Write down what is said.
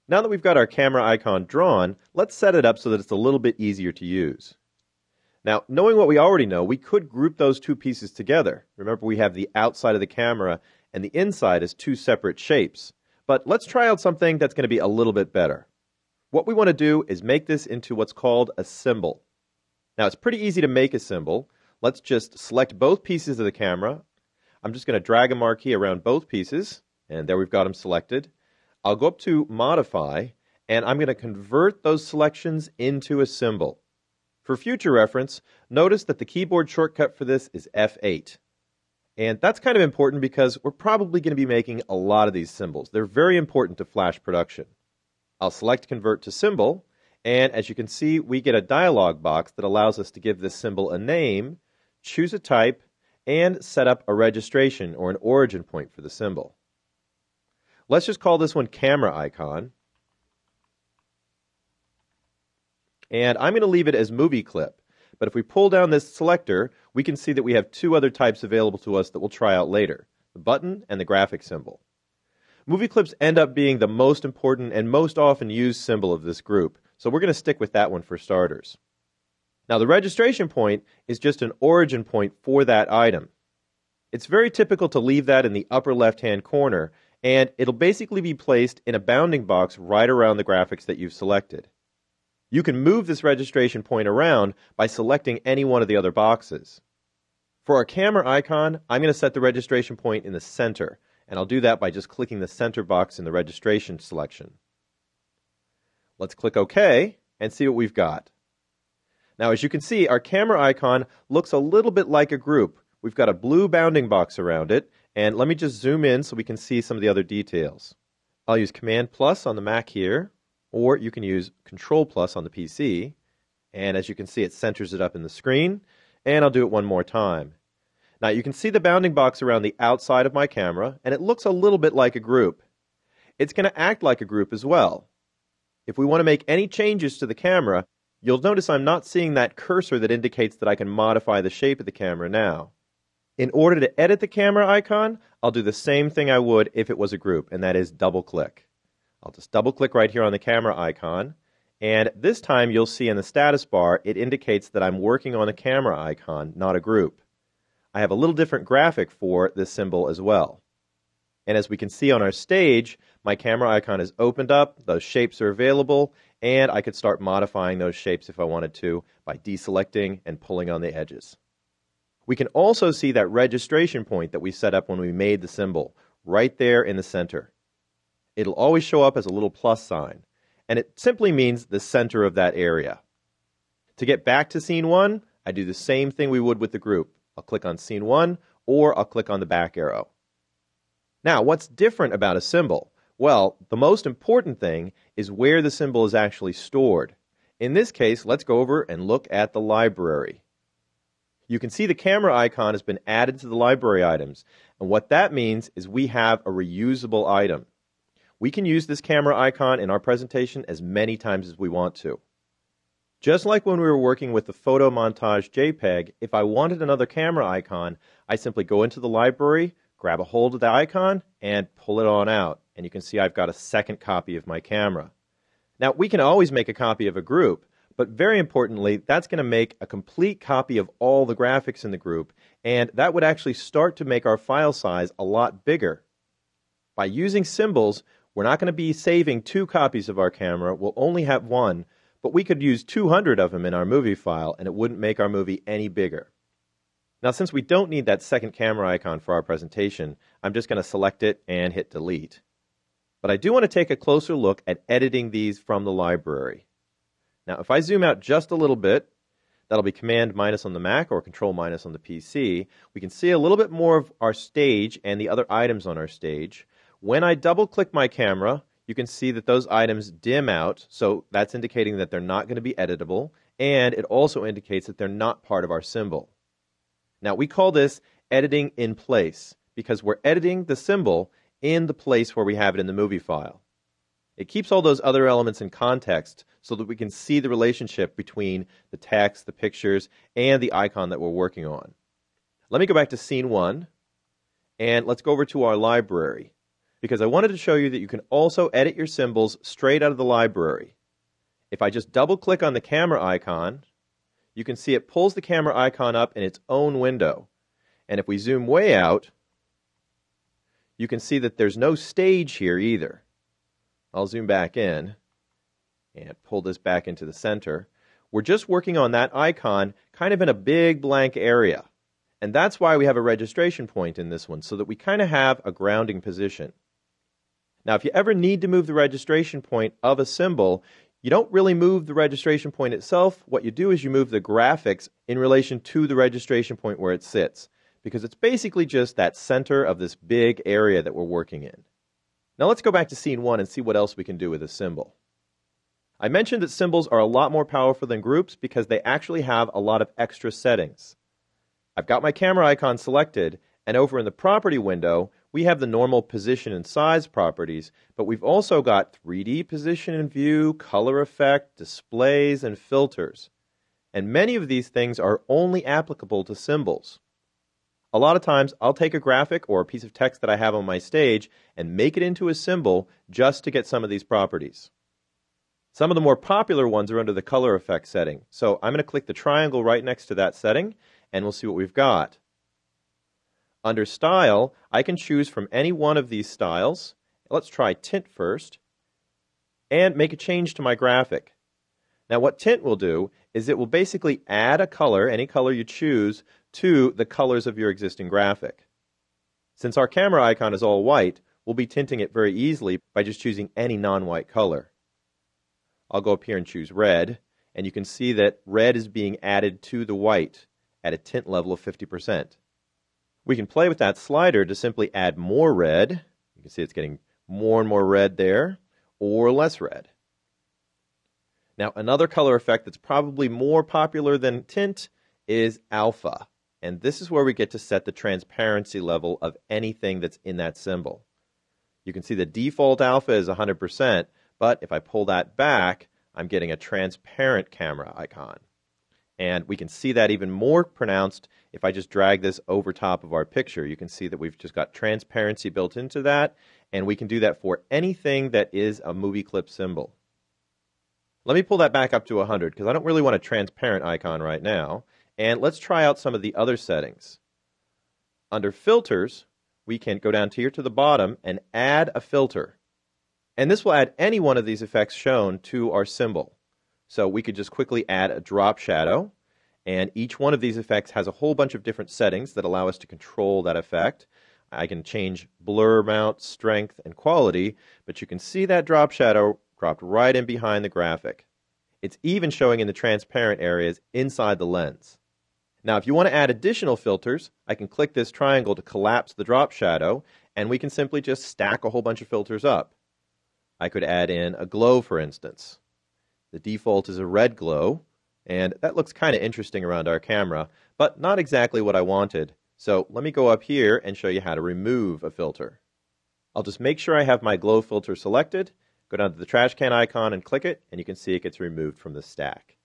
Now that we've got our camera icon drawn, let's set it up so that it's a little bit easier to use. Now, knowing what we already know, we could group those two pieces together. Remember, we have the outside of the camera and the inside as two separate shapes. But let's try out something that's going to be a little bit better. What we want to do is make this into what's called a symbol. Now, it's pretty easy to make a symbol. Let's just select both pieces of the camera. I'm just going to drag a marquee around both pieces, and there we've got them selected. I'll go up to Modify, and I'm going to convert those selections into a symbol. For future reference, notice that the keyboard shortcut for this is F8. And that's kind of important because we're probably going to be making a lot of these symbols. They're very important to Flash production. I'll select Convert to Symbol, and as you can see, we get a dialog box that allows us to give this symbol a name, choose a type, and set up a registration or an origin point for the symbol. Let's just call this one Camera Icon. And I'm going to leave it as Movie Clip. But if we pull down this selector, we can see that we have two other types available to us that we'll try out later, the button and the graphic symbol. Movie clips end up being the most important and most often used symbol of this group, so we're going to stick with that one for starters. Now, the registration point is just an origin point for that item. It's very typical to leave that in the upper left-hand corner, and it'll basically be placed in a bounding box right around the graphics that you've selected. You can move this registration point around by selecting any one of the other boxes. For our camera icon, I'm going to set the registration point in the center, and I'll do that by just clicking the center box in the registration selection. Let's click OK and see what we've got. Now, as you can see, our camera icon looks a little bit like a group. We've got a blue bounding box around it, and let me just zoom in so we can see some of the other details. I'll use Command plus on the Mac here, or you can use Control plus on the PC, and as you can see, it centers it up in the screen, and I'll do it one more time. Now, you can see the bounding box around the outside of my camera, and it looks a little bit like a group. It's going to act like a group as well. If we want to make any changes to the camera, you'll notice I'm not seeing that cursor that indicates that I can modify the shape of the camera now. In order to edit the camera icon, I'll do the same thing I would if it was a group, and that is double-click. I'll just double-click right here on the camera icon, and this time you'll see in the status bar it indicates that I'm working on a camera icon, not a group. I have a little different graphic for this symbol as well. And as we can see on our stage, my camera icon is opened up, those shapes are available, and I could start modifying those shapes if I wanted to by deselecting and pulling on the edges. We can also see that registration point that we set up when we made the symbol, right there in the center. It'll always show up as a little plus sign, and it simply means the center of that area. To get back to scene 1, I do the same thing we would with the group. I'll click on scene 1, or I'll click on the back arrow. Now, what's different about a symbol? Well, the most important thing is where the symbol is actually stored. In this case, let's go over and look at the library. You can see the camera icon has been added to the library items, and what that means is we have a reusable item. We can use this camera icon in our presentation as many times as we want to. Just like when we were working with the photo montage JPEG, if I wanted another camera icon, I simply go into the library, grab a hold of the icon, and pull it on out. And you can see I've got a second copy of my camera. Now, we can always make a copy of a group, but very importantly, that's going to make a complete copy of all the graphics in the group, and that would actually start to make our file size a lot bigger. By using symbols, we're not going to be saving 2 copies of our camera, we'll only have 1, but we could use 200 of them in our movie file, and it wouldn't make our movie any bigger. Now, since we don't need that second camera icon for our presentation, I'm just going to select it and hit delete. But I do want to take a closer look at editing these from the library. Now, if I zoom out just a little bit, that'll be Command minus on the Mac or Control minus on the PC, we can see a little bit more of our stage and the other items on our stage. When I double-click my camera, you can see that those items dim out, so that's indicating that they're not going to be editable, and it also indicates that they're not part of our symbol. Now, we call this editing in place, because we're editing the symbol in the place where we have it in the movie file. It keeps all those other elements in context so that we can see the relationship between the text, the pictures, and the icon that we're working on. Let me go back to scene 1, and let's go over to our library. because I wanted to show you that you can also edit your symbols straight out of the library. If I just double-click on the camera icon, you can see it pulls the camera icon up in its own window. And if we zoom way out, you can see that there's no stage here either. I'll zoom back in and pull this back into the center. We're just working on that icon kind of in a big blank area. And that's why we have a registration point in this one, so that we kind of have a grounding position. Now, if you ever need to move the registration point of a symbol, you don't really move the registration point itself. What you do is you move the graphics in relation to the registration point where it sits, because it's basically just that center of this big area that we're working in. Now let's go back to scene 1 and see what else we can do with a symbol. I mentioned that symbols are a lot more powerful than groups because they actually have a lot of extra settings. I've got my camera icon selected, and over in the property window, we have the normal position and size properties, but we've also got 3D position and view, color effect, displays, and filters. And many of these things are only applicable to symbols. A lot of times, I'll take a graphic or a piece of text that I have on my stage and make it into a symbol just to get some of these properties. Some of the more popular ones are under the color effect setting. So I'm going to click the triangle right next to that setting, and we'll see what we've got. Under Style, I can choose from any one of these styles. Let's try Tint first, and make a change to my graphic. Now what Tint will do is it will basically add a color, any color you choose, to the colors of your existing graphic. Since our camera icon is all white, we'll be tinting it very easily by just choosing any non-white color. I'll go up here and choose red, and you can see that red is being added to the white at a tint level of 50%. We can play with that slider to simply add more red. You can see it's getting more and more red there, or less red. Now, another color effect that's probably more popular than tint is alpha. And this is where we get to set the transparency level of anything that's in that symbol. You can see the default alpha is 100%, but if I pull that back, I'm getting a transparent camera icon. And we can see that even more pronounced if I just drag this over top of our picture. You can see that we've just got transparency built into that, and we can do that for anything that is a movie clip symbol. Let me pull that back up to 100 because I don't really want a transparent icon right now. And let's try out some of the other settings. Under Filters, we can go down here to the bottom and add a filter. And this will add any one of these effects shown to our symbol. So we could just quickly add a drop shadow, and each one of these effects has a whole bunch of different settings that allow us to control that effect. I can change blur amount, strength, and quality, but you can see that drop shadow dropped right in behind the graphic. It's even showing in the transparent areas inside the lens. Now, if you want to add additional filters, I can click this triangle to collapse the drop shadow, and we can simply just stack a whole bunch of filters up. I could add in a glow, for instance. The default is a red glow, and that looks kind of interesting around our camera, but not exactly what I wanted. So let me go up here and show you how to remove a filter. I'll just make sure I have my glow filter selected, go down to the trash can icon and click it, and you can see it gets removed from the stack.